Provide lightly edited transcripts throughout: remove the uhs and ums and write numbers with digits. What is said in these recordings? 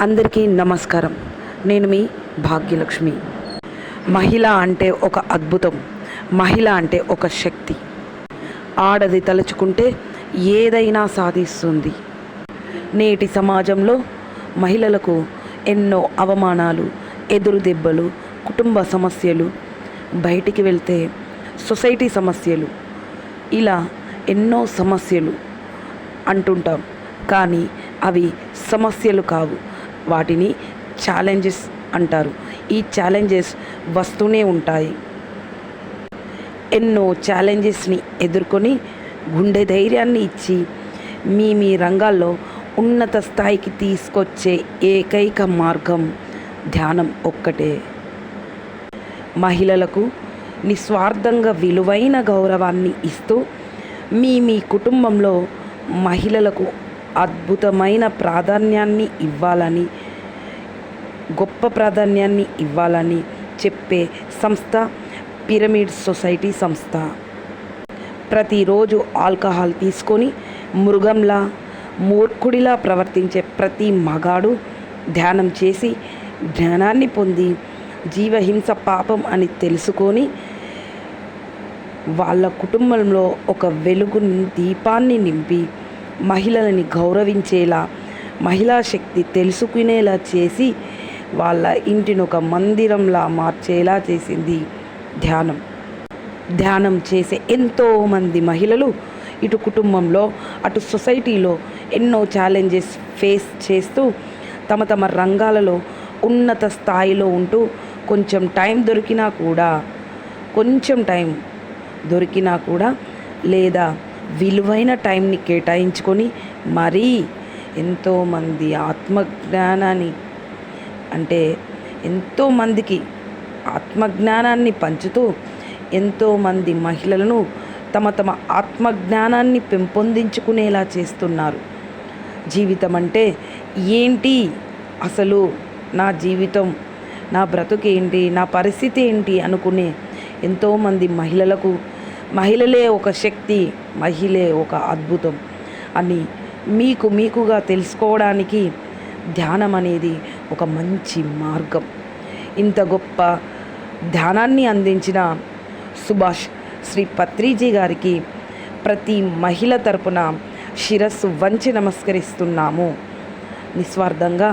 అందరికీ నమస్కారం. నేను మీ భాగ్యలక్ష్మి. మహిళ అంటే ఒక అద్భుతం. మహిళ అంటే ఒక శక్తి. ఆడది తలుచుకుంటే ఏదైనా సాధిస్తుంది. నేటి సమాజంలో మహిళలకు ఎన్నో అవమానాలు, ఎదురు దెబ్బలు, కుటుంబ సమస్యలు, బయటికి వెళ్తే సొసైటీ సమస్యలు, ఇలా ఎన్నో సమస్యలు అంటుంటాం. కానీ అవి సమస్యలు కావు, వాటిని ఛాలెంజెస్ అంటారు. ఈ ఛాలెంజెస్ వస్తూనే ఉంటాయి. ఎన్నో ఛాలెంజెస్ని ఎదుర్కొని గుండె ధైర్యాన్ని ఇచ్చి మీ రంగాల్లో ఉన్నత స్థాయికి తీసుకొచ్చే ఏకైక మార్గం ధ్యానం ఒక్కటే. మహిళలకు నిస్వార్థంగా విలువైన గౌరవాన్ని ఇస్తూ మీ కుటుంబంలో మహిళలకు అద్భుతమైన ప్రాధాన్యాన్ని ఇవ్వాలని, గొప్ప ప్రాధాన్యాన్ని ఇవ్వాలని చెప్పే సంస్థ పిరమిడ్ సొసైటీ సంస్థ. ప్రతిరోజు ఆల్కహాల్ తీసుకొని మృగంలా, మూర్ఖుడిలా ప్రవర్తించే ప్రతి మగాడు ధ్యానం చేసి జ్ఞానాన్ని పొంది జీవహింస పాపం అని తెలుసుకొని వాళ్ళ కుటుంబంలో ఒక వెలుగు దీపాన్ని నింపి మహిళలని గౌరవించేలా, మహిళా శక్తి తెలుసుకునేలా చేసి వాళ్ళ ఇంటిని ఒక మందిరంలా మార్చేలా చేసింది ధ్యానం. ధ్యానం చేసే ఎంతోమంది మహిళలు ఇటు కుటుంబంలో అటు సొసైటీలో ఎన్నో ఛాలెంజెస్ ఫేస్ చేస్తూ తమ రంగాలలో ఉన్నత స్థాయిలో ఉంటూ కొంచెం టైం దొరికినా కూడా లేదా విలువైన టైంని కేటాయించుకొని మరీ ఎంతోమంది ఆత్మజ్ఞానాన్ని ఎంతోమందికి ఆత్మజ్ఞానాన్ని పంచుతూ ఎంతోమంది మహిళలను తమ ఆత్మజ్ఞానాన్ని పెంపొందించుకునేలా చేస్తున్నారు. జీవితం అంటే ఏంటి, అసలు నా జీవితం, నా బ్రతుకేంటి, నా పరిస్థితి ఏంటి అనుకునే ఎంతోమంది మహిళలకు మహిళలే ఒక శక్తి, మహిళే ఒక అద్భుతం అని మీకుగా తెలుసుకోవడానికి ధ్యానం అనేది ఒక మంచి మార్గం. ఇంత గొప్ప ధ్యానాన్ని అందించిన సుభాష్ శ్రీ పత్రిజీ గారికి ప్రతి మహిళ తరపున శిరస్సు వంచి నమస్కరిస్తున్నాము. నిస్వార్థంగా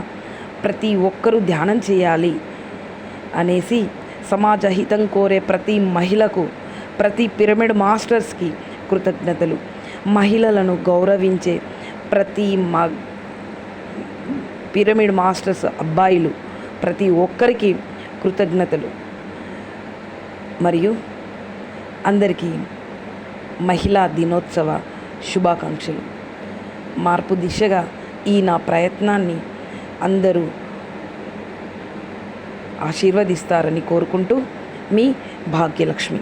ప్రతి ఒక్కరూ ధ్యానం చేయాలి అనేసి సమాజ హితం కోరే ప్రతి మహిళకు, ప్రతి పిరమిడ్ మాస్టర్స్కి కృతజ్ఞతలు. మహిళలను గౌరవించే ప్రతి పిరమిడ్ మాస్టర్స్ అబ్బాయిలు ప్రతి ఒక్కరికి కృతజ్ఞతలు. మరియు అందరికీ మహిళా దినోత్సవ శుభాకాంక్షలు. మార్పు దిశగా ఈ నా ప్రయత్నాన్ని అందరూ ఆశీర్వదిస్తారని కోరుకుంటూ మీ భాగ్యలక్ష్మి.